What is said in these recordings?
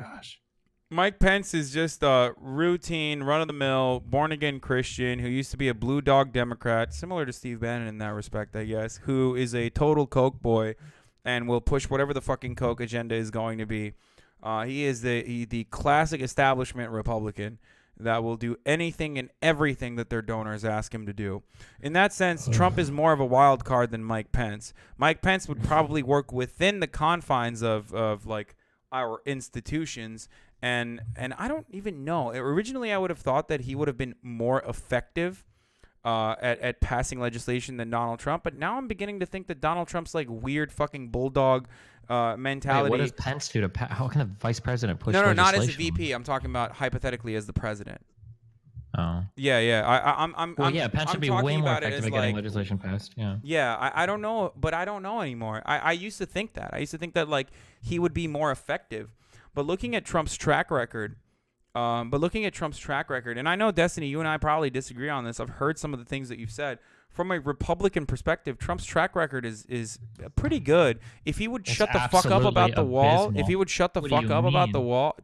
gosh. Mike Pence is just a routine, run-of-the-mill, born-again Christian who used to be a blue dog Democrat, similar to Steve Bannon in that respect, I guess, who is a total Coke boy and will push whatever the fucking Coke agenda is going to be. He is the classic establishment Republican that will do anything and everything that their donors ask him to do. In that sense, Trump is more of a wild card than Mike Pence. Mike Pence would probably work within the confines of like our institutions. And I don't even know. Originally, I would have thought that he would have been more effective at passing legislation than Donald Trump. But now I'm beginning to think that Donald Trump's like weird fucking bulldog mentality. Wait, what does Pence do to how can a vice president push No, legislation? not as a VP. I'm talking about hypothetically as the president. Oh. Yeah. Pence should be way more effective at getting legislation passed. Yeah. Yeah, I don't know, but I don't know anymore. I used to think that. I used to think that like he would be more effective. But looking at Trump's track record, and I know, Destiny, you and I probably disagree on this. I've heard some of the things that you've said. From a Republican perspective, Trump's track record is pretty good. If he would shut the fuck up about the wall,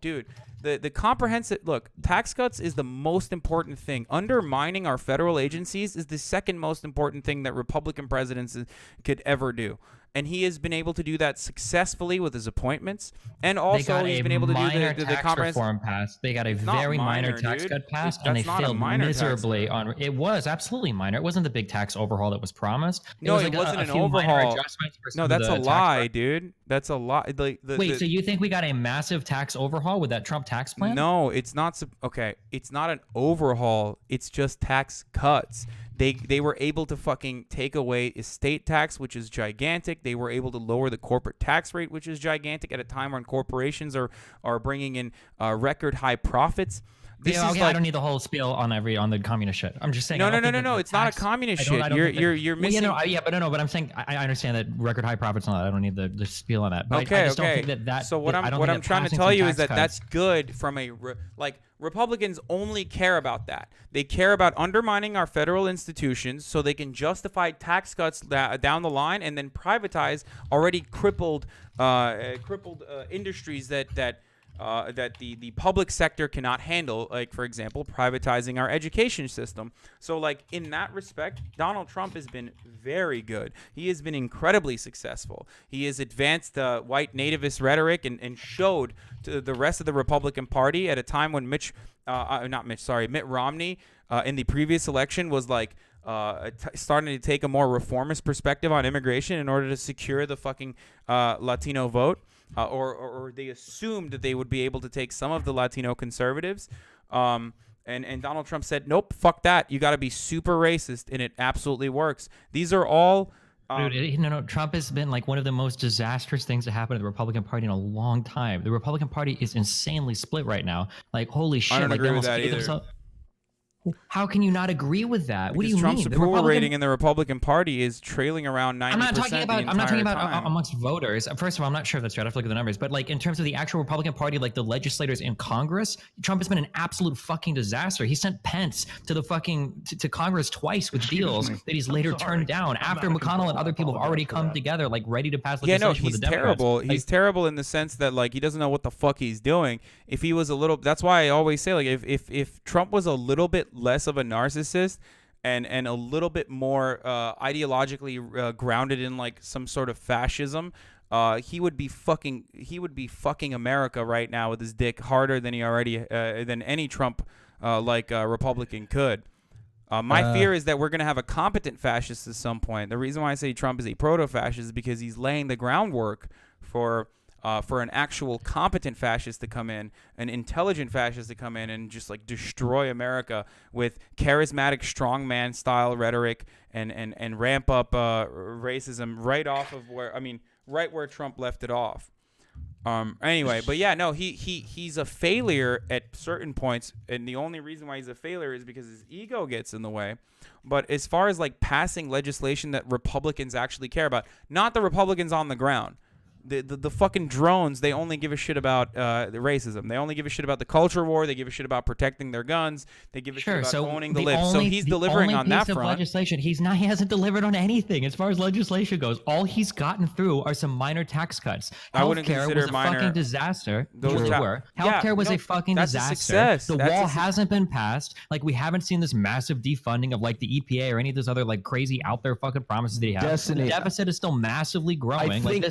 dude, the comprehensive look, tax cuts is the most important thing. Undermining our federal agencies is the second most important thing that Republican presidents could ever do. And he has been able to do that successfully with his appointments, and also he's been able to do the comprehensive reform passed. They got a very minor tax cut passed, and they failed miserably on. It was absolutely minor. It wasn't the big tax overhaul that was promised. No, it wasn't an overhaul. No, that's a lie, dude. That's a lie. Wait, so you think we got a massive tax overhaul with that Trump tax plan? No, it's not. Okay, it's not an overhaul. It's just tax cuts. They were able to fucking take away estate tax, which is gigantic. They were able to lower the corporate tax rate, which is gigantic, at a time when corporations are bringing in record high profits. I don't need the whole spiel on the communist shit. I'm just saying. No. It's not a communist shit. You're missing. But I'm saying I understand that record high profits and all that. I don't need the spiel on that. But okay, I just don't think that. So what I'm trying to tell you is that that's good from a Republicans only care about that. They care about undermining our federal institutions so they can justify tax cuts down the line and then privatize already crippled industries that the public sector cannot handle, like, for example, privatizing our education system. So, like, in that respect, Donald Trump has been very good. He has been incredibly successful. He has advanced white nativist rhetoric and showed to the rest of the Republican Party at a time when Mitt Romney in the previous election was like starting to take a more reformist perspective on immigration in order to secure the fucking Latino vote. Or they assumed that they would be able to take some of the Latino conservatives. And Donald Trump said, nope, fuck that. You got to be super racist, and it absolutely works. These are all... Trump has been like one of the most disastrous things to happen to the Republican Party in a long time. The Republican Party is insanely split right now. Like, holy shit. I don't agree with that either. How can you not agree with that? What do you Trump's mean? Trump's approval rating in the Republican Party is trailing around 90%. I'm not talking about amongst voters. First of all, I'm not sure if that's right. I have to look at the numbers. But like in terms of the actual Republican Party, like the legislators in Congress, Trump has been an absolute fucking disaster. He sent Pence to the fucking to Congress twice with deals that he's later turned down after McConnell and other people have already come together, like ready to pass legislation with the Democrats. Terrible. He's terrible in the sense that like he doesn't know what the fuck he's doing. If he was a little, that's why I always say like if Trump was a little bit less of a narcissist and a little bit more ideologically grounded in like some sort of fascism, he would be fucking America right now with his dick harder than he already than any Trump Republican could. My fear is that we're going to have a competent fascist at some point. The reason why I say Trump is a proto-fascist is because he's laying the groundwork for an actual competent fascist to come in, an intelligent fascist to come in and just like destroy America with charismatic strongman style rhetoric and ramp up racism right where Trump left it off. Anyway, but yeah, no, he's a failure at certain points, and the only reason why he's a failure is because his ego gets in the way. But as far as like passing legislation that Republicans actually care about, not the Republicans on the ground. the fucking drones, they only give a shit about the racism. They only give a shit about the culture war. They give a shit about protecting their guns. They give a shit about owning the libs. So he's delivering on that front. Legislation, he hasn't delivered on anything as far as legislation goes. All he's gotten through are some minor tax cuts. I wouldn't Healthcare consider was a minor. fucking disaster. Healthcare Was a fucking that's disaster. A success. The wall hasn't been passed. Like, we haven't seen this massive defunding of like the EPA or any of those other like crazy out there fucking promises that he has. Destiny. The deficit is still massively growing. I think,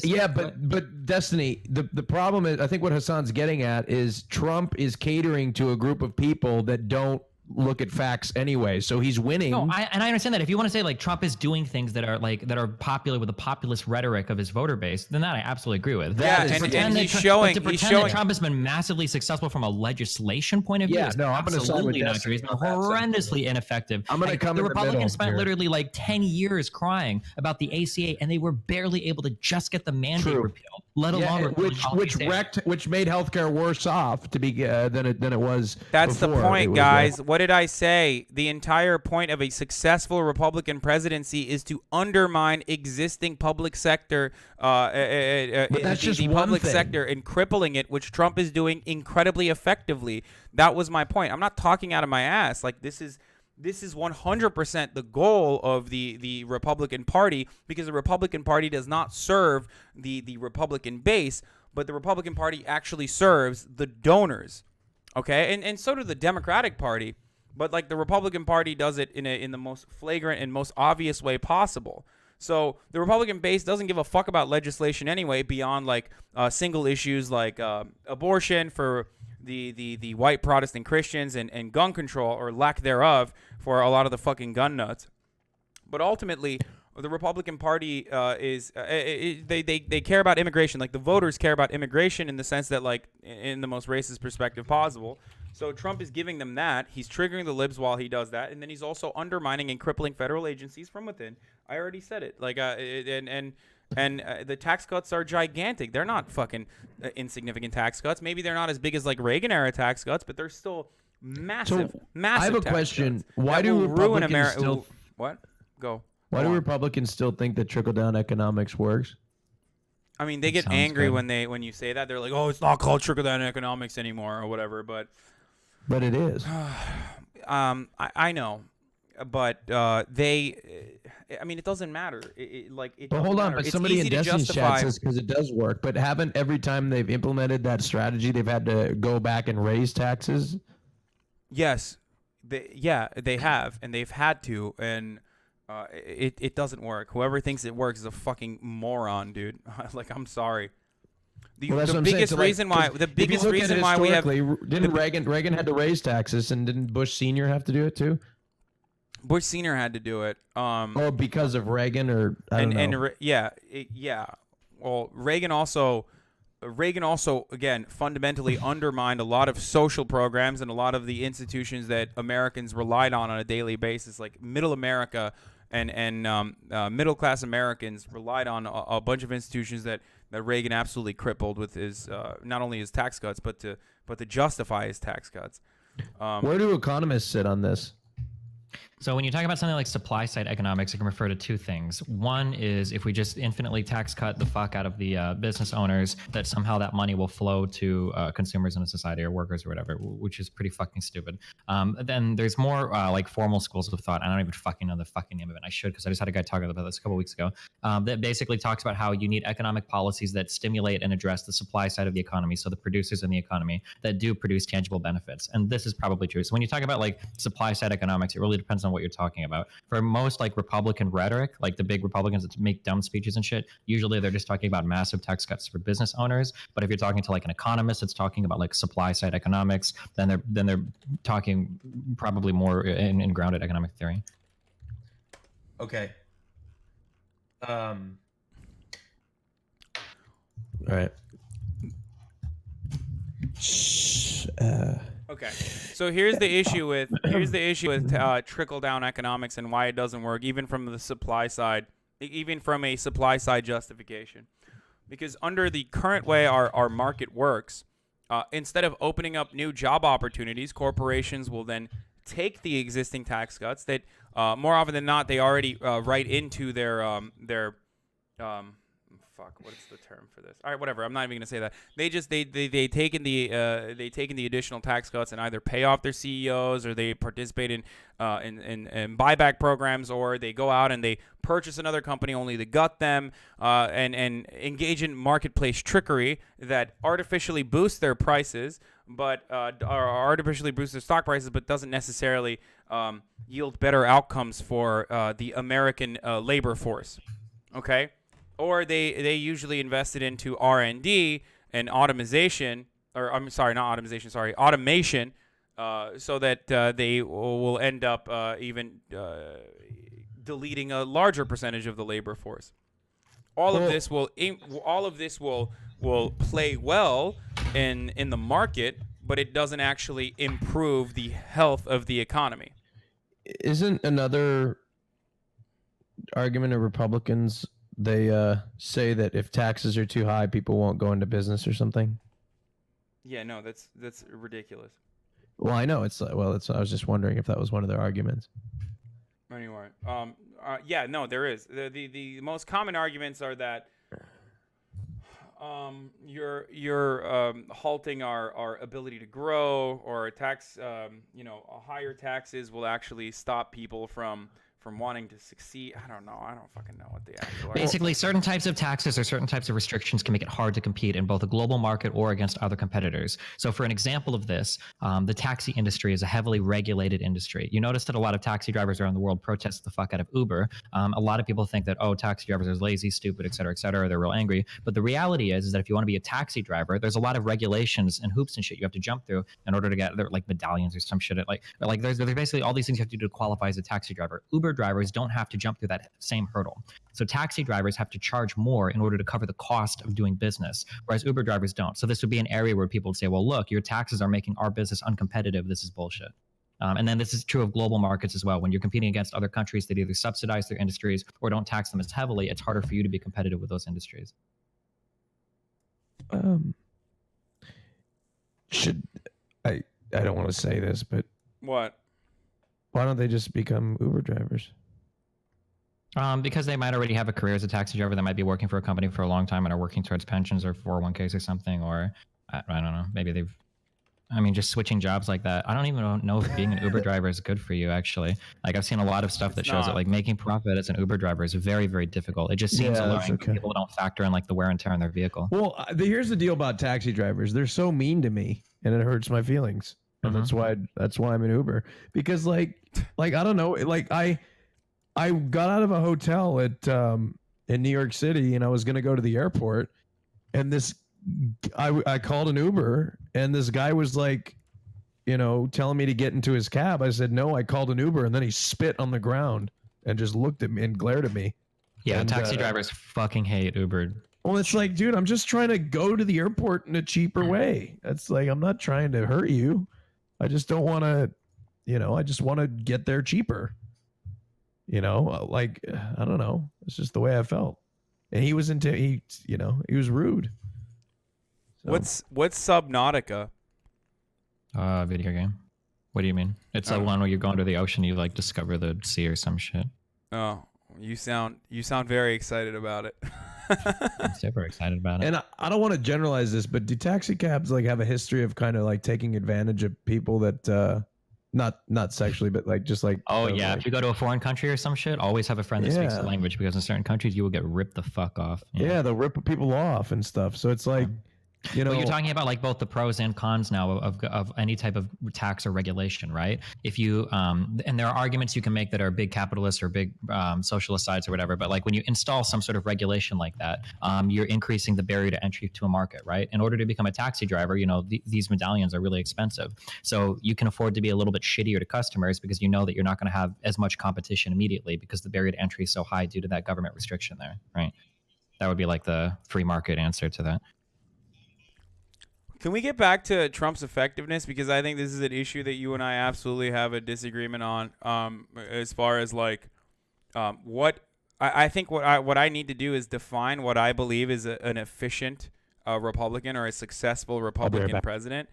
but Destiny, the problem is, I think what Hassan's getting at is Trump is catering to a group of people that don't look at facts anyway, so he's winning. No, I understand that. If you want to say like Trump is doing things that are popular with the populist rhetoric of his voter base, then that I absolutely agree with. And he's showing that Trump has been massively successful from a legislation point of view. Yeah, no, I'm going to side with not true. He's been horrendously ineffective. I'm going to come. The Republicans spent literally like 10 years crying about the ACA, and they were barely able to just get the mandate repealed, let alone which made healthcare worse off to be than it was. That's the point, guys. What did I say? The entire point of a successful Republican presidency is to undermine existing public sector, public sector, and crippling it, which Trump is doing incredibly effectively. That was my point. I'm not talking out of my ass. Like, this is 100% the goal of the Republican Party, because the Republican Party does not serve the Republican base, but the Republican Party actually serves the donors. Okay, and so does the Democratic Party. But like, the Republican Party does it in the most flagrant and most obvious way possible. So the Republican base doesn't give a fuck about legislation anyway, beyond like single issues like abortion for the white Protestant Christians and gun control, or lack thereof, for a lot of the fucking gun nuts. But ultimately, the Republican Party they care about immigration. Like, the voters care about immigration in the sense that, like, in the most racist perspective possible. So Trump is giving them that. He's triggering the libs while he does that, and then he's also undermining and crippling federal agencies from within. I already said it. Like, and the tax cuts are gigantic. They're not fucking insignificant tax cuts. Maybe they're not as big as like Reagan era tax cuts, but they're still massive. I have a question. Why do Republicans still? What? Go. Why do Republicans still think that trickle-down economics works? I mean, they get angry when you say that. They're like, "Oh, it's not called trickle-down economics anymore," or whatever. But it is. I know, but they. I mean, it doesn't matter. But hold on, but somebody in Destiny's chat says because it does work. But haven't every time they've implemented that strategy, they've had to go back and raise taxes? Yes, they have, and they've had to, and. It doesn't work. Whoever thinks it works is a fucking moron, dude. Like, I'm sorry. The biggest reason why we have didn't Reagan had to raise taxes, and didn't Bush Sr. have to do it too? Bush Sr. had to do it. Because of Reagan, or I don't know. Well, Reagan also again fundamentally undermined a lot of social programs and a lot of the institutions that Americans relied on a daily basis, like middle America and middle class Americans relied on a bunch of institutions that Reagan absolutely crippled with his not only his tax cuts but to justify his tax cuts. Where do economists sit on this? So when you talk about something like supply side economics, it can refer to two things. One is if we just infinitely tax cut the fuck out of the business owners, that somehow that money will flow to consumers in a society or workers or whatever, which is pretty fucking stupid. Then there's more like formal schools of thought. I don't even fucking know the fucking name of it. I should, because I just had a guy talking about this a couple weeks ago. That basically talks about how you need economic policies that stimulate and address the supply side of the economy, so the producers in the economy that do produce tangible benefits. And this is probably true. So when you talk about like supply side economics, it really depends on what you're talking about. For most like Republican rhetoric, like the big Republicans that make dumb speeches and shit, usually they're just talking about massive tax cuts for business owners. But if you're talking to like an economist that's talking about like supply side economics, then they're talking probably more in grounded economic theory. Okay. All right. Okay, so here's the issue with trickle down economics and why it doesn't work, even from the supply side, even from a supply side justification. Because under the current way our market works, instead of opening up new job opportunities, corporations will then take the existing tax cuts that more often than not they already write into their fuck, what's the term for this? All right, whatever. I'm not even gonna say that. They taken the additional tax cuts and either pay off their CEOs, or they participate in buyback programs, or they go out and they purchase another company only to gut them, and engage in marketplace trickery that artificially boosts their prices, but or artificially boosts their stock prices, but doesn't necessarily yield better outcomes for the American labor force. Okay, or they usually invested into R&D and automation, or I'm sorry, not automation, sorry, automation, so that they will end up even deleting a larger percentage of the labor force. All of this will play well in the market, but it doesn't actually improve the health of the economy. Isn't another argument of Republicans, they say that if taxes are too high, people won't go into business or something? Yeah, no, that's ridiculous. Well, I know it's I was just wondering if that was one of their arguments. Anyway, yeah, no, there is. The most common arguments are that you're halting our ability to grow, or tax, higher taxes will actually stop people from wanting to succeed. I don't know. I don't fucking know what the actual Basically, certain types of taxes or certain types of restrictions can make it hard to compete in both a global market or against other competitors. So for an example of this, the taxi industry is a heavily regulated industry. You notice that a lot of taxi drivers around the world protest the fuck out of Uber. A lot of people think that, oh, taxi drivers are lazy, stupid, et cetera, they're real angry. But the reality is that if you want to be a taxi driver, there's a lot of regulations and hoops and shit you have to jump through in order to get like medallions or some shit. Like there's basically all these things you have to do to qualify as a taxi driver. Uber drivers don't have to jump through that same hurdle. So taxi drivers have to charge more in order to cover the cost of doing business, whereas Uber drivers don't. So this would be an area where people would say, well, look, your taxes are making our business uncompetitive. This is bullshit. And then this is true of global markets as well. When you're competing against other countries that either subsidize their industries or don't tax them as heavily, it's harder for you to be competitive with those industries. I don't want to say this, but what? Why don't they just become Uber drivers? Because they might already have a career as a taxi driver. They might be working for a company for a long time and are working towards pensions or 401ks or something. Or I don't know. Maybe just switching jobs like that. I don't even know if being an Uber driver is good for you, actually. Like, I've seen a lot of stuff that shows that like making profit as an Uber driver is very, very difficult. It just seems alluring. Okay. People don't factor in like the wear and tear on their vehicle. Well, here's the deal about taxi drivers. They're so mean to me, and it hurts my feelings. And that's why I'm an Uber, because like I don't know, like I got out of a hotel at in New York City, and I was gonna go to the airport, and I called an Uber, and this guy was like, telling me to get into his cab. I said no, I called an Uber, and then he spit on the ground and just looked at me and glared at me. Yeah, and, taxi drivers fucking hate Uber. Well, it's like, dude, I'm just trying to go to the airport in a cheaper way. That's like, I'm not trying to hurt you. I just don't want to, I just want to get there cheaper. Like, I don't know. It's just the way I felt. And he was he was rude. So. What's Subnautica? Video game. What do you mean? It's the one where you go into the ocean, you like discover the sea or some shit. Oh, you sound very excited about it. I'm super excited about it. And I don't want to generalize this, but do taxi cabs like have a history of kind of like taking advantage of people that not sexually, but like just like if you go to a foreign country or some shit, always have a friend that speaks the language, because in certain countries you will get ripped the fuck off. Yeah, they'll rip people off and stuff. So it's like Well, you're talking about like both the pros and cons now of any type of tax or regulation, right? If you and there are arguments you can make that are big capitalist or big socialist sides or whatever, but like when you install some sort of regulation like that, you're increasing the barrier to entry to a market, right? In order to become a taxi driver, these medallions are really expensive, so you can afford to be a little bit shittier to customers because you know that you're not going to have as much competition immediately because the barrier to entry is so high due to that government restriction there, right? That would be like the free market answer to that. Can we get back to Trump's effectiveness? Because I think this is an issue that you and I absolutely have a disagreement on. As far as like, what I think what I need to do is define what I believe is an efficient Republican or a successful Republican president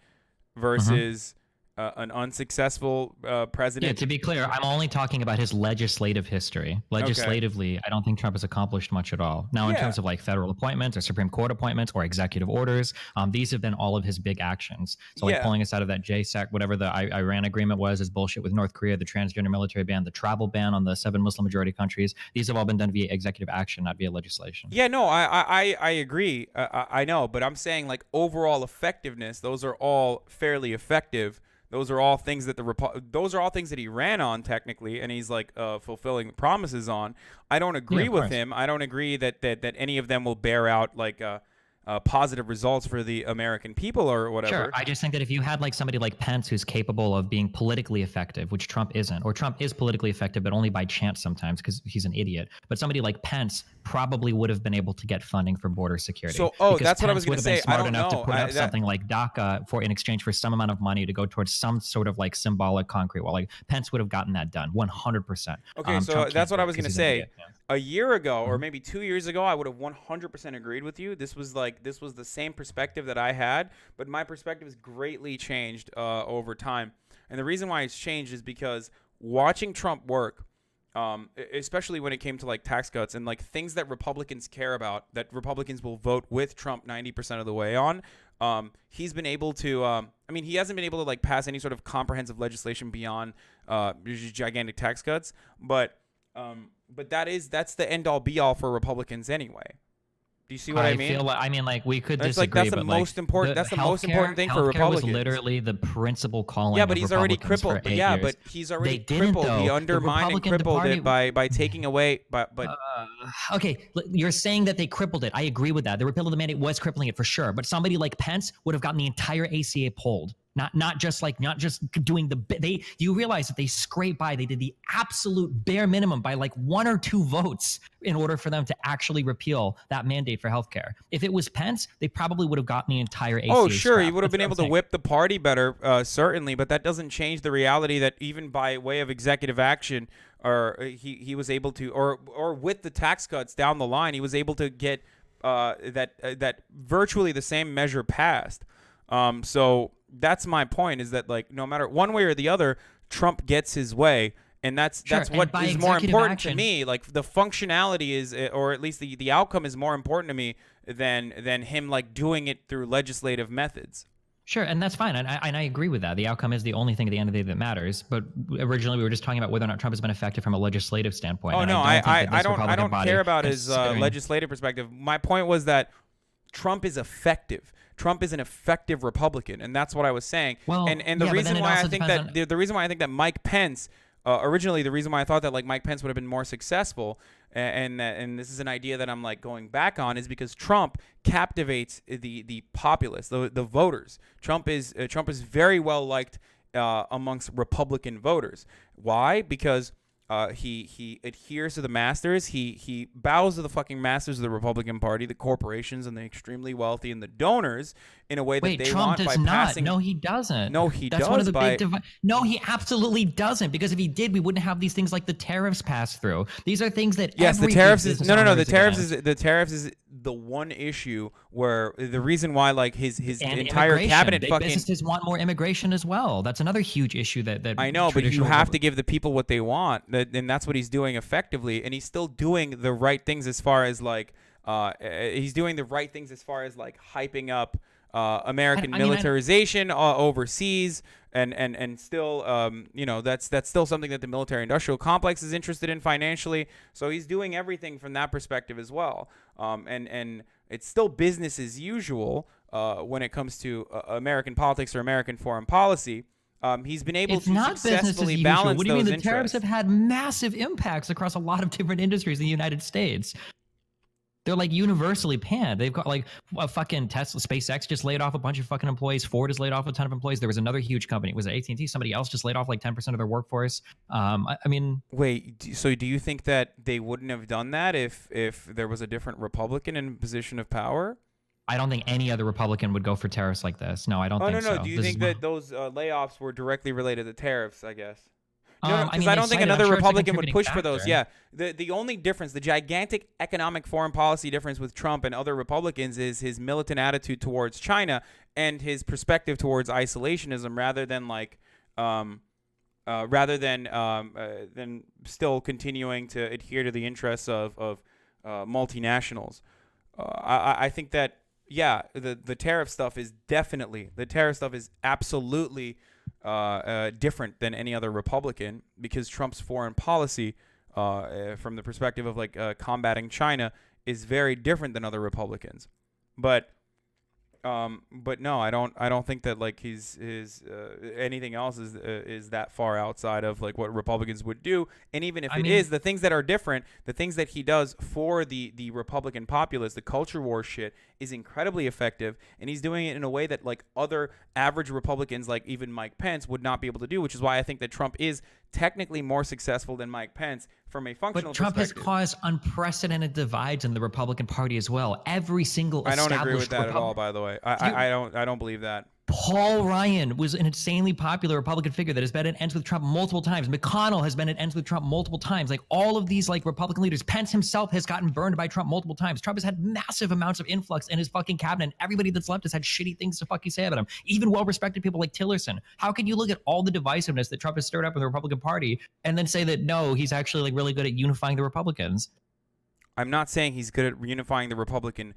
versus an unsuccessful Yeah, president. to be clear, I'm only talking about his legislative history. Legislatively, I don't think Trump has accomplished much at all. Now, in Yeah. terms of like federal appointments or Supreme Court appointments or executive orders, these have been all of his big actions. So, like Yeah. pulling us out of that JSAC, whatever the Iran agreement was, is bullshit with North Korea, the transgender military ban, the travel ban on the 7 Muslim majority countries. These have all been done via executive action, not via legislation. Yeah, no, I agree. I know, but I'm saying like overall effectiveness, those are all fairly effective. Those are all things that those are all things that he ran on technically, and he's like fulfilling promises on. I don't agree with him. I don't agree that any of them will bear out like positive results for the American people or whatever. Sure. I just think that if you had like somebody like Pence who's capable of being politically effective, which Trump isn't, or Trump is politically effective, but only by chance sometimes because he's an idiot. But somebody like Pence probably would have been able to get funding for border security. So, that's what I was going to say. Smart I don't enough know. to put up something like DACA in exchange for some amount of money to go towards some sort of like symbolic concrete wall. Like Pence would have gotten that done 100%. Okay, so that's what I was going to say. Idiot, yeah. A year ago, or maybe 2 years ago, I would have 100% agreed with you. This was the same perspective that I had, but my perspective has greatly changed over time. And the reason why it's changed is because watching Trump work, especially when it came to like tax cuts and like things that Republicans care about, that Republicans will vote with Trump 90% of the way on. He's been able to, he hasn't been able to like pass any sort of comprehensive legislation beyond gigantic tax cuts, but that's the end all be all for Republicans anyway. Do you see what I mean? We could That's disagree. that's the most important. That's the most important thing for healthcare Republicans. was literally the principal calling. Yeah, but he's already crippled. But yeah, but he's already crippled. He undermined and crippled it by taking away. But okay, you're saying that they crippled it. I agree with that. The repeal of the mandate was crippling it for sure. But somebody like Pence would have gotten the entire ACA pulled. Not just doing you realize that they scraped by. They did the absolute bare minimum by like 1 or 2 votes in order for them to actually repeal that mandate for healthcare. If it was Pence, they probably would have gotten the entire ACA. Oh, sure, scrap. he would have been able to whip the party better, certainly. But that doesn't change the reality that even by way of executive action, or he was able to, or with the tax cuts down the line, he was able to get that virtually the same measure passed. So that's my point, is that like no matter one way or the other, Trump gets his way, and that's what is more important to me. Like the functionality is, or at least the outcome is more important to me than him like doing it through legislative methods. Sure, and that's fine, and I agree with that. The outcome is the only thing at the end of the day that matters. But originally, we were just talking about whether or not Trump has been effective from a legislative standpoint. Oh no, I don't care about his legislative perspective. My point was that Trump is effective. Trump is an effective Republican, and that's what I was saying. Well, and the reason why I think that the reason why I think that Mike Pence, originally the reason why I thought that like Mike Pence would have been more successful, and this is an idea that I'm like going back on, is because Trump captivates the populace, the voters. Trump is very well liked amongst Republican voters. Why? Because he adheres to the masters. He bows to the fucking masters of the Republican Party, the corporations and the extremely wealthy and the donors, in a way that they Trump want does by not. passing. No, he doesn't. No, he That's does. One of the big no, he absolutely doesn't. Because if he did, we wouldn't have these things like the tariffs passed through. These are things that the tariffs is no. The tariffs is the one issue where the reason why like his entire cabinet fucking businesses want more immigration as well. That's another huge issue that I know, but you have to give the people what they want, and that's what he's doing effectively, and he's still doing the right things as far as like hyping up American militarization overseas, and still that's still something that the military-industrial complex is interested in financially. So he's doing everything from that perspective as well, and it's still business as usual when it comes to American politics or American foreign policy. He's been able to successfully balance those interests. What do you mean? The tariffs have had massive impacts across a lot of different industries in the United States. They're like universally panned. They've got like a fucking Tesla, SpaceX just laid off a bunch of fucking employees. Ford has laid off a ton of employees. There was another huge company. Was it AT&T? Somebody else just laid off like 10% of their workforce. Wait. So do you think that they wouldn't have done that if there was a different Republican in a position of power? I don't think any other Republican would go for tariffs like this. No, I don't think so. Do you think that those layoffs were directly related to tariffs, I guess? Because I don't think another Republican would push for those. Yeah. The only difference, the gigantic economic foreign policy difference with Trump and other Republicans is his militant attitude towards China and his perspective towards isolationism rather than like rather than still continuing to adhere to the interests of multinationals. I think that, yeah, the tariff stuff is absolutely different than any other Republican, because Trump's foreign policy, from the perspective of like combating China, is very different than other Republicans. But no, I don't think that like his anything else is that far outside of like what Republicans would do. And even if it is, the things that are different, the things that he does for the Republican populace, the culture war shit, is incredibly effective, and he's doing it in a way that like other average Republicans, like even Mike Pence, would not be able to do, which is why I think that Trump is technically more successful than Mike Pence from a functional But Trump has perspective. caused unprecedented divides in the Republican Party as well. Every single I don't agree with established that at all, by the way. I don't believe that. Paul Ryan was an insanely popular Republican figure that has been at ends with Trump multiple times. McConnell has been at ends with Trump multiple times. Like all of these like Republican leaders, Pence himself has gotten burned by Trump multiple times. Trump has had massive amounts of influx in his fucking cabinet. And everybody that's left has had shitty things to fucking say about him. Even well-respected people like Tillerson. How can you look at all the divisiveness that Trump has stirred up in the Republican Party and then say that no, he's actually like really good at unifying the Republicans? I'm not saying he's good at unifying the Republican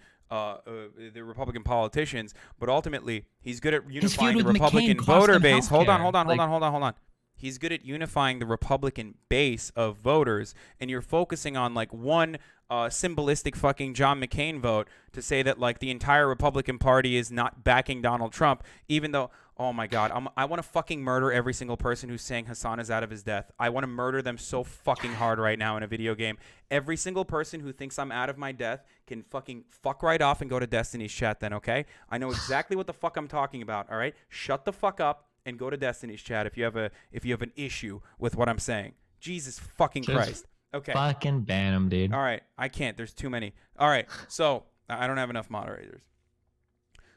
politicians, but ultimately he's good at unifying the Republican voter base. Hold on. He's good at unifying the Republican base of voters, and you're focusing on like one symbolistic fucking John McCain vote to say that like the entire Republican Party is not backing Donald Trump, even though, oh my God, I want to fucking murder every single person who's saying Hassan is out of his death. I want to murder them so fucking hard right now in a video game. Every single person who thinks I'm out of my death can fucking fuck right off and go to Destiny's chat then, okay? I know exactly what the fuck I'm talking about, all right? Shut the fuck up and go to Destiny's chat if you have an issue with what I'm saying. Jesus fucking Christ. Okay. Fucking ban him, dude. All right. I can't. There's too many. All right. So I don't have enough moderators.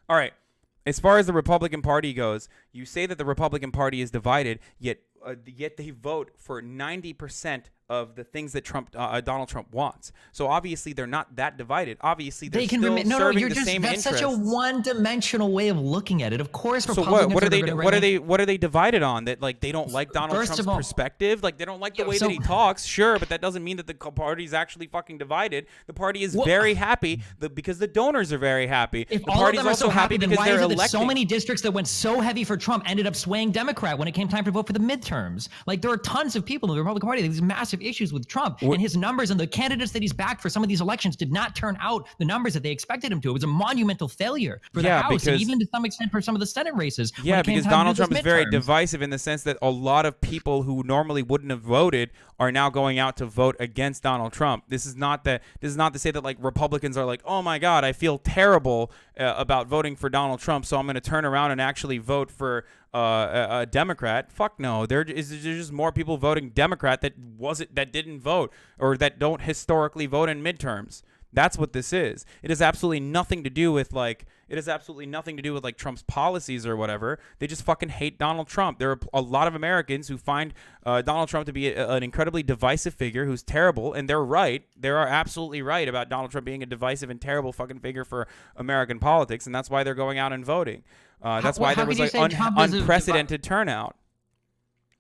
All right. As far as the Republican Party goes, you say that the Republican Party is divided, yet they vote for 90% of the things that Donald Trump wants. So obviously they're not that divided. Obviously they're still serving the same interests. That's such a one-dimensional way of looking at it. Of course, so what are they divided on? That like they don't like Donald Trump's perspective? Like they don't like the way that he talks? Sure, but that doesn't mean that the party's actually fucking divided. The party is very happy because the donors are very happy. If the all party's of them are also so happy, then why is it that so electing. many districts that went so heavy for Trump ended up swaying Democrat when it came time to vote for the midterms? Like there are tons of people in the Republican Party that have these massive issues with Trump, and his numbers and the candidates that he's backed for some of these elections did not turn out the numbers that they expected him to. It was a monumental failure for the House and even to some extent for some of the Senate races. Yeah, because Donald Trump is very divisive in the sense that a lot of people who normally wouldn't have voted are now going out to vote against Donald Trump. This is not to say that like Republicans are like, oh my God, I feel terrible about voting for Donald Trump, so I'm going to turn around and actually vote for a Democrat. Fuck no. There's just more people voting Democrat that didn't vote or that don't historically vote in midterms. That's what this is. It has absolutely nothing to do with like Trump's policies or whatever. They just fucking hate Donald Trump. There are a lot of Americans who find Donald Trump to be an incredibly divisive figure who's terrible, and they're right. They are absolutely right about Donald Trump being a divisive and terrible fucking figure for American politics, and that's why they're going out and voting. That's why there was like unprecedented turnout.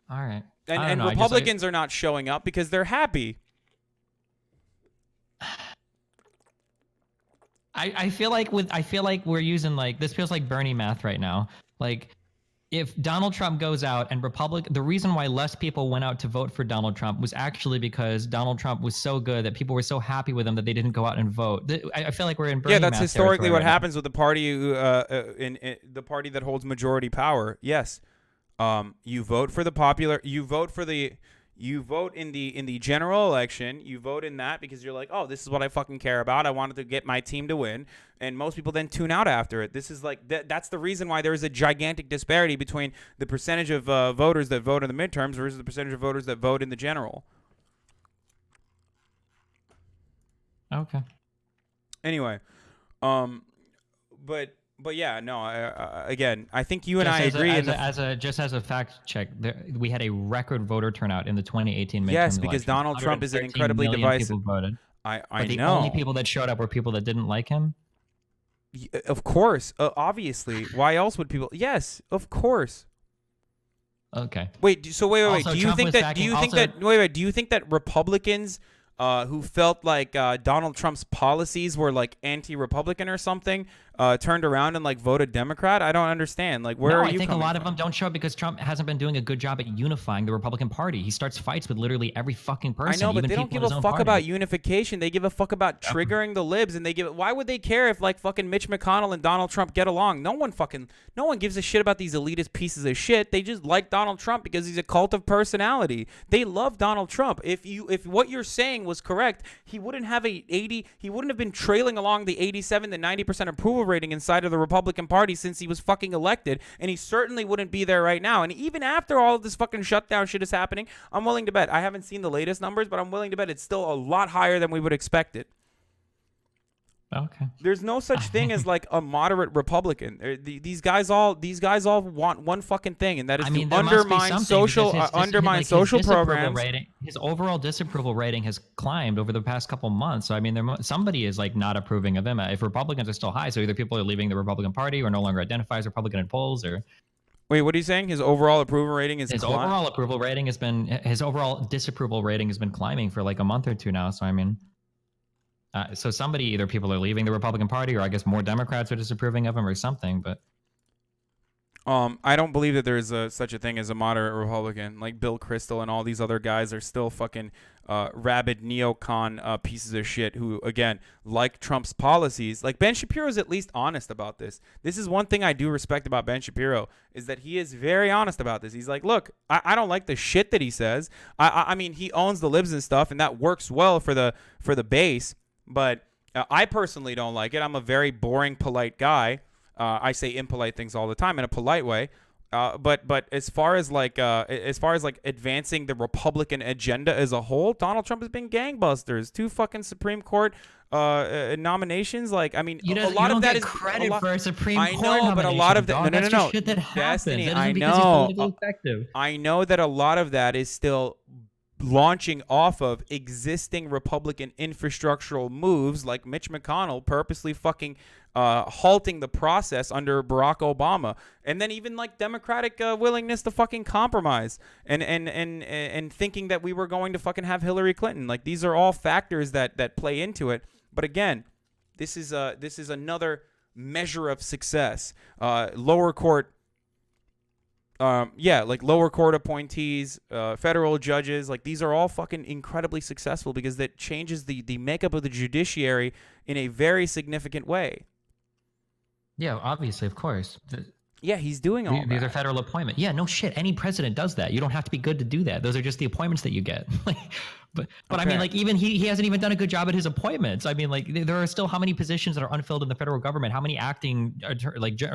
All right. And Republicans are not showing up because they're happy. I feel like we're using like this feels like Bernie math right now. Like if Donald Trump goes out and the reason why less people went out to vote for Donald Trump was actually because Donald Trump was so good that people were so happy with him that they didn't go out and vote. I feel like we're in Bernie math. Yeah, that's historically what happens with the party in the party that holds majority power. Yes, you vote for the popular. You vote in the general election. You vote in that because you're like, oh, this is what I fucking care about. I wanted to get my team to win. And most people then tune out after it. This is like that's the reason why there is a gigantic disparity between the percentage of voters that vote in the midterms versus the percentage of voters that vote in the general. Okay. Anyway, But yeah, no. Again, I think you and I agree. Just as a fact check, we had a record voter turnout in the 2018 midterm Yes, because election. Donald Trump is an incredibly divisive. People voted. I but the know. only people that showed up were people that didn't like him. Of course, obviously. Why else would people? Yes, of course. Okay. Wait. So wait. Also, Do you Trump think was that? Do you backing- think also- that? Wait. Do you think that Republicans who felt like Donald Trump's policies were like anti-Republican or something turned around and like voted Democrat? I don't understand. Like, where No, are I you think a coming lot from? of them don't show up because Trump hasn't been doing a good job at unifying the Republican Party. He starts fights with literally every fucking person. I know, but even they don't people give in his a own fuck party. about unification. They give a fuck about triggering the libs, and why would they care if like fucking Mitch McConnell and Donald Trump get along? No one gives a shit about these elitist pieces of shit. They just like Donald Trump because he's a cult of personality. They love Donald Trump. If what you're saying was correct, he wouldn't have he wouldn't have been trailing along the 87 to 90% approval rating inside of the Republican Party since he was fucking elected, and he certainly wouldn't be there right now. And even after all of this fucking shutdown shit is happening, I'm willing to bet, I haven't seen the latest numbers, but I'm willing to bet it's still a lot higher than we would expect it. Okay. There's no such thing as like a moderate Republican. These guys all want one fucking thing, and that is to there must be undermine something social because his social disapproval programs. Rating, his overall disapproval rating has climbed over the past couple months. So I mean, somebody is like not approving of him. If Republicans are still high, so either people are leaving the Republican Party or no longer identify as Republican in polls, or Wait, what are you saying? His overall approval rating is his overall disapproval rating has been climbing for like a month or two now. So I mean. So somebody, either people are leaving the Republican Party, or I guess more Democrats are disapproving of him, or something. But I don't believe that there's such a thing as a moderate Republican. Like Bill Kristol and all these other guys are still fucking rabid neocon pieces of shit who, again, like Trump's policies. Like Ben Shapiro is at least honest about this. This is one thing I do respect about Ben Shapiro, is that he is very honest about this. He's like, look, I don't like the shit that he says. I mean, he owns the libs and stuff, and that works well for the base. But I personally don't like it. I'm a very boring, polite guy. I say impolite things all the time in a polite way. But as far as like advancing the Republican agenda as a whole, Donald Trump has been gangbusters. 2 fucking Supreme Court nominations. Like, I mean, a lot of that is credit for a Supreme I Court know, nomination. but a lot of that. That's No. just shit that happens. Destiny, That I isn't because know. he's politically effective. I know that a lot of that is still launching off of existing Republican infrastructural moves, like Mitch McConnell purposely fucking halting the process under Barack Obama, and then even like Democratic willingness to fucking compromise and thinking that we were going to fucking have Hillary Clinton. Like, these are all factors that play into it. But again, this is another measure of success. Lower court. Like lower court appointees, federal judges, like these are all fucking incredibly successful because that changes the makeup of the judiciary in a very significant way. Yeah, obviously, of course. Yeah, he's doing all These that. are federal appointments. Yeah, no shit. Any president does that. You don't have to be good to do that. Those are just the appointments that you get. But I mean, like, even he hasn't even done a good job at his appointments. I mean, like, there are still how many positions that are unfilled in the federal government? How many acting,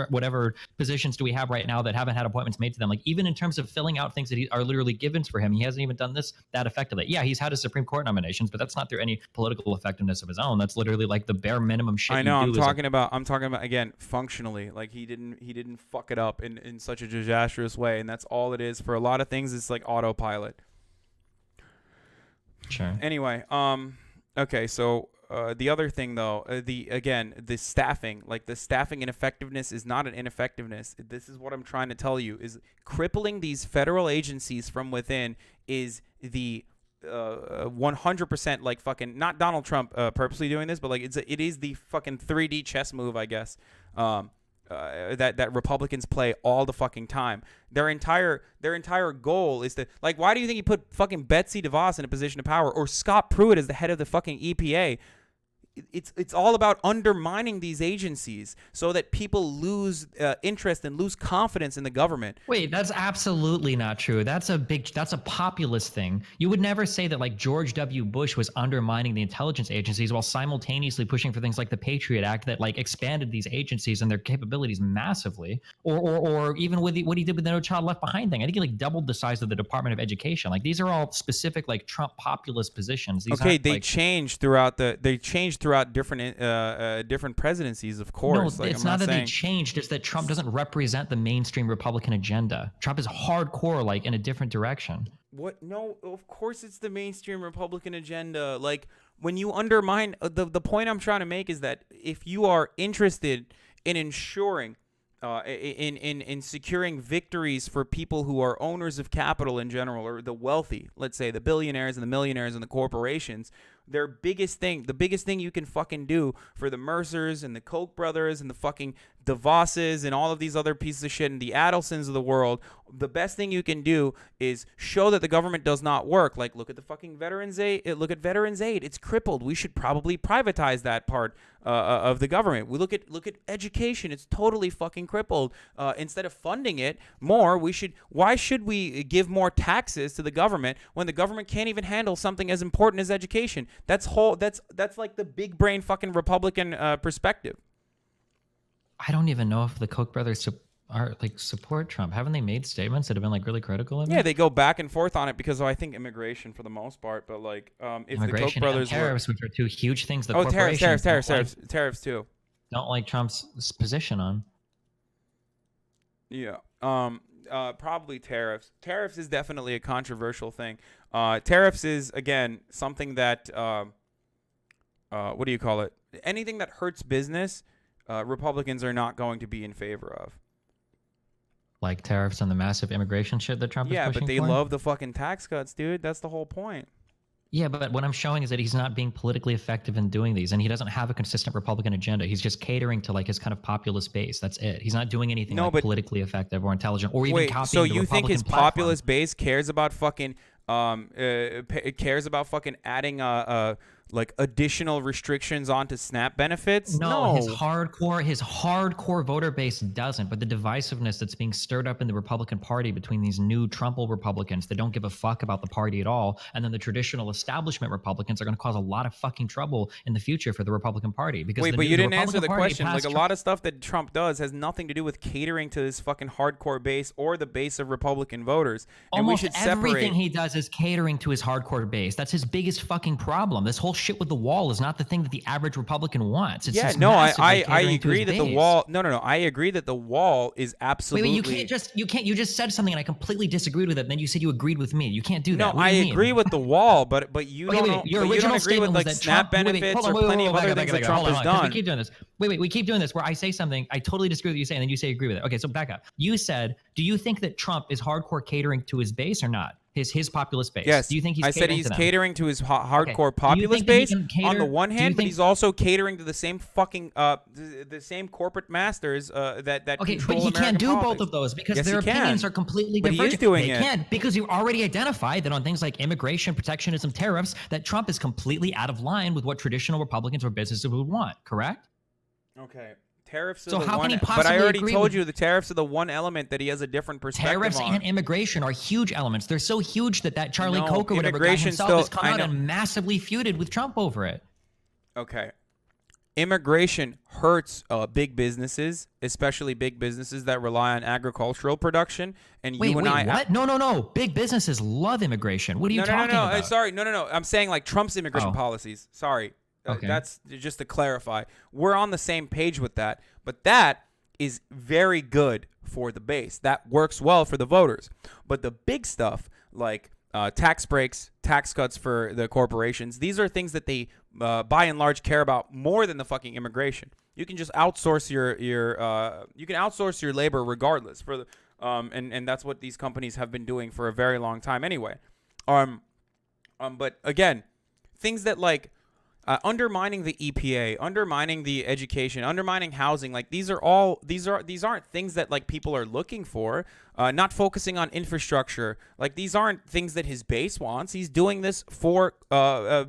whatever positions do we have right now that haven't had appointments made to them? Like, even in terms of filling out things that are literally givens for him, he hasn't even done that effectively. Yeah, he's had his Supreme Court nominations, but that's not through any political effectiveness of his own. That's literally like the bare minimum shit. I know. I'm talking about again functionally. Like, he didn't fuck it up in such a disastrous way, and that's all it is. For a lot of things, it's like autopilot. Sure. Anyway, okay, so the other thing though, the staffing, like the staffing ineffectiveness is not an ineffectiveness. This is what I'm trying to tell you, is crippling these federal agencies from within is the 100% like fucking, not Donald Trump purposely doing this, but like it is the fucking 3D chess move, I guess. That Republicans play all the fucking time. Their entire goal is to, like, why do you think he put fucking Betsy DeVos in a position of power, or Scott Pruitt as the head of the fucking EPA? It's all about undermining these agencies so that people lose interest and lose confidence in the government. Wait, that's absolutely not true. That's a populist thing. You would never say that like George W. Bush was undermining the intelligence agencies while simultaneously pushing for things like the Patriot Act that like expanded these agencies and their capabilities massively, or even with what he did with the No Child Left Behind thing. I think he like doubled the size of the Department of Education. Like, these are all specific like Trump populist positions. These they changed throughout different presidencies, of course. No, like, it's not that they changed. It's that Trump doesn't represent the mainstream Republican agenda. Trump is hardcore, like, in a different direction. What? No, of course it's the mainstream Republican agenda. Like, when you undermine the point I'm trying to make is that if you are interested in ensuring in securing victories for people who are owners of capital in general, or the wealthy, let's say the billionaires and the millionaires and the corporations. The biggest thing you can fucking do for the Mercers and the Koch brothers and the fucking DeVosses and all of these other pieces of shit and the Adelsons of the world, the best thing you can do is show that the government does not work. Like, look at the fucking Veterans Aid. Look at Veterans Aid. It's crippled. We should probably privatize that part of the government. We look at education. It's totally fucking crippled. Instead of funding it more, why should we give more taxes to the government when the government can't even handle something as important as education? That's like the big brain fucking Republican perspective. I don't even know if the Koch brothers support Trump. Haven't they made statements that have been like really critical of him? Yeah, they go back and forth on it because of, I think, immigration for the most part. But like, if the Koch brothers and tariffs, which are two huge things, tariffs too. Don't like Trump's position on. Yeah. Probably tariffs. Tariffs is definitely a controversial thing. Tariffs is, again, something that what do you call it? Anything that hurts business, Republicans are not going to be in favor of. Like tariffs on the massive immigration shit that Trump is pushing. Yeah, but they love the fucking tax cuts, dude. That's the whole point. Yeah, but what I'm showing is that he's not being politically effective in doing these, and he doesn't have a consistent Republican agenda. He's just catering to like his kind of populist base. That's it. He's not doing anything politically effective or intelligent or even copying so the you think his platform. populist base cares about fucking adding like additional restrictions onto SNAP benefits? No, his hardcore voter base doesn't. But the divisiveness that's being stirred up in the Republican Party between these new Trumple Republicans that don't give a fuck about the party at all, and then the traditional establishment Republicans are going to cause a lot of fucking trouble in the future for the Republican Party. Because but you didn't answer the question. Like, a lot of stuff that Trump does has nothing to do with catering to this fucking hardcore base or the base of Republican voters. And almost we should separate. Everything he does is catering to his hardcore base. That's his biggest fucking problem. This whole shit with the wall is not the thing that the average Republican wants. It's just I agree that the wall. No. I agree that the wall is absolutely. Wait, you just said something and I completely disagreed with it. And then you said you agreed with me. You can't do that. No, I agree with the wall, but you don't. Your you don't original agree with like SNAP benefits or plenty of other things that Trump has done. We keep doing this. We keep doing this where I say something, I totally disagree with what you say, and then you say agree with it. Okay, so back up. You said, do you think that Trump is hardcore catering to his base or not? His populist base. Yes. Do you think he's I said he's catering to his hardcore populist base on the one hand, but he's also catering to the same fucking the same corporate masters that control but he can't do politics. both of those because Yes, their he can. opinions are completely But divergent. he is doing they it. can't because you already identified that on things like immigration, protectionism, tariffs, that Trump is completely out of line with what traditional Republicans or businesses would want. Correct? Okay. Tariffs are So the how one, can he but I already possibly told agree you the tariffs are the one element that he has a different perspective Tariffs on. and immigration are huge elements. They're so huge that Charlie No, Koch or whatever guy immigration himself still- has come I out know. and massively feuded with Trump over it. Okay. Immigration hurts big businesses, especially big businesses that rely on agricultural production. And Wait, I what? No. Big businesses love immigration. What are you talking about? Sorry, no. I'm saying like Trump's immigration Oh. policies. Sorry. Okay. That's just to clarify. We're on the same page with that. But that is very good for the base. That works well for the voters. But the big stuff like tax breaks, tax cuts for the corporations, these are things that they by and large care about more than the fucking immigration. You can just outsource your labor regardless for the and that's what these companies have been doing for a very long time anyway. But again, things that like undermining the EPA, undermining the education, undermining housing, like these aren't things that like people are looking for. Not focusing on infrastructure, like these aren't things that his base wants. He's doing this for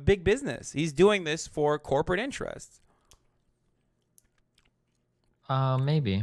big business. He's doing this for corporate interests. Maybe.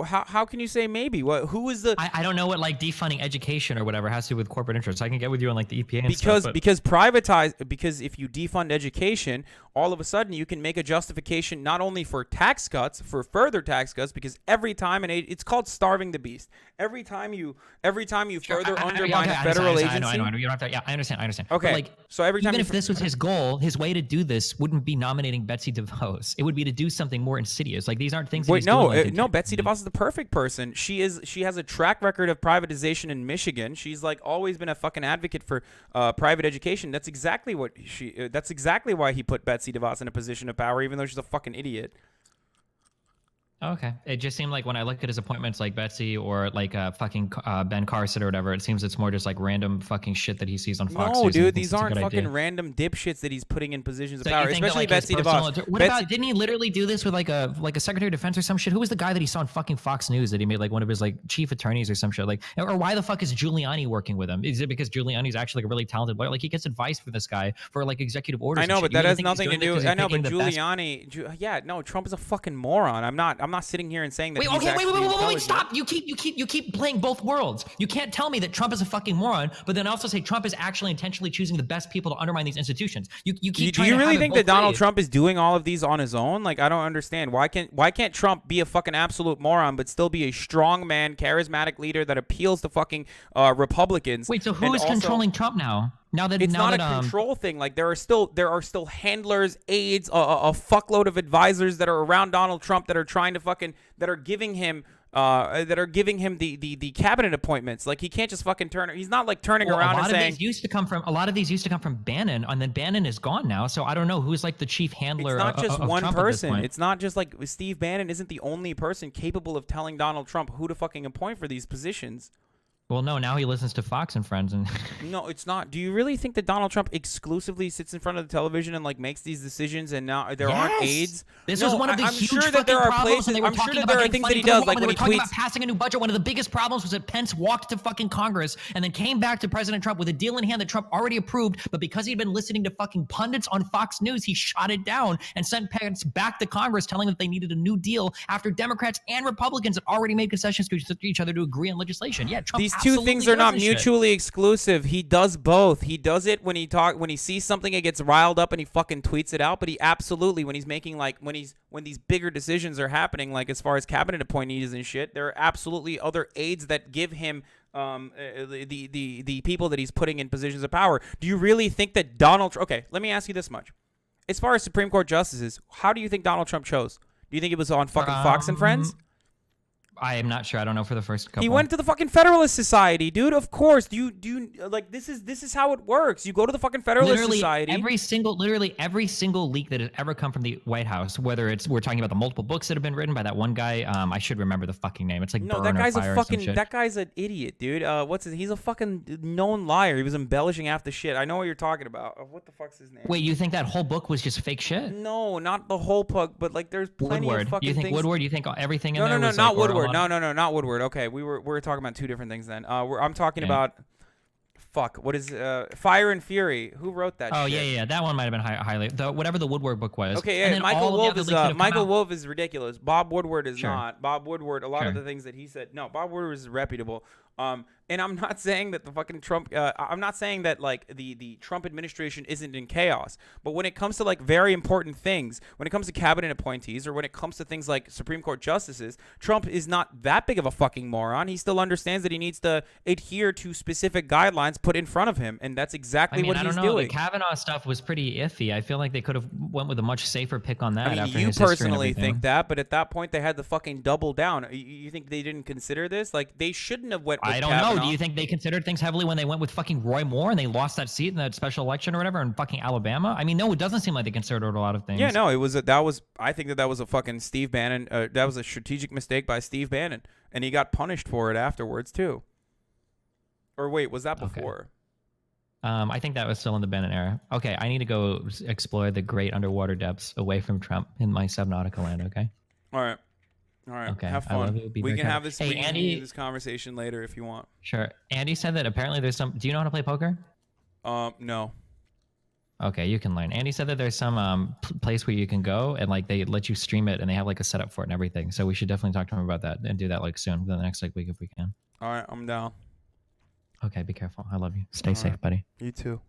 How can you say maybe? Who is the? I don't know what like defunding education or whatever has to do with corporate interests. I can get with you on like the EPA and stuff. Because if you defund education, all of a sudden you can make a justification not only for tax cuts, for further tax cuts, because every time it's called starving the beast. Every time you further undermine a federal agency. I know. You don't have to. Yeah, I understand. Okay. But like, so every time even if this was his goal, his way to do this wouldn't be nominating Betsy DeVos. It would be to do something more insidious. Like these aren't things. Wait, no. Betsy DeVos is the perfect person. She has a track record of privatization in Michigan. She's like always been a fucking advocate for private education. That's exactly why he put Betsy DeVos in a position of power, even though she's a fucking idiot. Okay. It just seemed like when I look at his appointments, like Betsy or like fucking Ben Carson or whatever, it seems it's more just like random fucking shit that he sees on Fox No, News. And he dude, thinks these it's a aren't good fucking idea. random dipshits that he's putting in positions of So power, you think that, especially like, his Betsy personal DeVos. what Betsy, about, didn't he literally do this with like a Secretary of Defense or some shit? Who was the guy that he saw on fucking Fox News that he made like one of his like chief attorneys or some shit? Like, or why the fuck is Giuliani working with him? Is it because Giuliani's actually like a really talented lawyer? Like, he gets advice from this guy for like executive orders. I know, and shit. but You that really has think he's nothing to doing this 'cause do. he's I know, but picking the best- Giuliani, yeah, no, Trump is a fucking moron. I'm not sitting here and saying that. Wait, he's okay, wait, actually wait, intelligent. stop! You keep playing both worlds. You can't tell me that Trump is a fucking moron, but then also say Trump is actually intentionally choosing the best people to undermine these institutions. You keep Do trying you to really have it think both that Donald ways. Trump is doing all of these on his own? Like, I don't understand. Why can't Trump be a fucking absolute moron but still be a strong man, charismatic leader that appeals to fucking Republicans? Wait, so who and is also- controlling Trump now? It's not a control thing. Like, there are still handlers, aides, a fuckload of advisors that are around Donald Trump that are trying to that are giving him the cabinet appointments. Like, he can't just fucking turn. He's not like turning around and saying. A lot of these used to come from Bannon, and then Bannon is gone now. So I don't know who's like the chief handler. It's not just of one Trump at this person. point. It's not just like Steve Bannon isn't the only person capable of telling Donald Trump who to fucking appoint for these positions. Well, no, now he listens to Fox and Friends, and No, it's not. Do you really think that Donald Trump exclusively sits in front of the television and like makes these decisions, and now there aren't aides? This No, was one of the I'm huge sure that fucking there are problems places. when they were I'm sure talking that about there are getting things that he funding for the does, wall, like when when they he were talking tweets. about passing a new budget. One of the biggest problems was that Pence walked to fucking Congress and then came back to President Trump with a deal in hand that Trump already approved, but because he'd been listening to fucking pundits on Fox News, he shot it down and sent Pence back to Congress telling them that they needed a new deal after Democrats and Republicans had already made concessions to each other to agree on legislation. Yeah, Trump. These two things are not mutually exclusive. He does both. He does it when he sees something and gets riled up and he fucking tweets it out. But he absolutely, when he's making like when these bigger decisions are happening, like as far as cabinet appointees and shit, there are absolutely other aides that give him the people that he's putting in positions of power. Do you really think that okay, let me ask you this much. As far as Supreme Court justices, how do you think Donald Trump chose? Do you think it was on fucking Fox and Friends? I am not sure. I don't know for the first couple. He went to the fucking Federalist Society, dude. Of course. Do you like this is how it works. You go to the fucking Federalist Society. Literally every single leak that has ever come from the White House, whether we're talking about the multiple books that have been written by that one guy. I should remember the fucking name. It's like no, Burn that guy's or Fire a or some fucking shit. that guy's an idiot, dude. He's a fucking known liar. He was embellishing half the shit. I know what you're talking about. What the fuck's his name? Wait, you think that whole book was just fake shit? No, not the whole book, but like there's plenty Woodward. of fucking You think things. Woodward? You think everything in No, there was not like, Woodward. No, not Woodward. Okay, we were talking about two different things then. I'm talking about what is Fire and Fury? Who wrote that? Oh shit? yeah, that one might have been highly whatever the Woodward book was. Okay, And yeah, then Michael all of the Wolff other is leaks that have come Michael out- Wolff is ridiculous. Bob Woodward is Sure. not. Bob Woodward, a lot of Sure. the things that he said. No, Bob Woodward is reputable. And I'm not saying that the fucking Trump. I'm not saying that like the Trump administration isn't in chaos. But when it comes to like very important things, when it comes to cabinet appointees, or when it comes to things like Supreme Court justices, Trump is not that big of a fucking moron. He still understands that he needs to adhere to specific guidelines put in front of him, and that's exactly what he's doing. The Kavanaugh stuff was pretty iffy. I feel like they could have went with a much safer pick on that. I mean, after you his history and personally everything. think that, but at that point they had to fucking double down. You think they didn't consider this? Like, they shouldn't have went with I don't Kavanaugh. know. Do you think they considered things heavily when they went with fucking Roy Moore and they lost that seat in that special election or whatever in fucking Alabama? I mean, no, it doesn't seem like they considered a lot of things. Yeah, no, I think that was a fucking Steve Bannon. That was a strategic mistake by Steve Bannon, and he got punished for it afterwards too. Or wait, was that before? I think that was still in the Bannon era. Okay, I need to go explore the great underwater depths away from Trump in my subnautica land. Okay. All right. Okay. Have I love fun. you. Be We very can have careful. this. Hey, We can Andy. continue this conversation later if you want. Sure. Andy said that apparently there's some. Do you know how to play poker? No. Okay, you can learn. Andy said that there's some place where you can go and like they let you stream it and they have like a setup for it and everything. So we should definitely talk to him about that and do that like soon, within the next like week if we can. All right, I'm down. Okay, be careful. I love you. Stay safe, buddy. You too.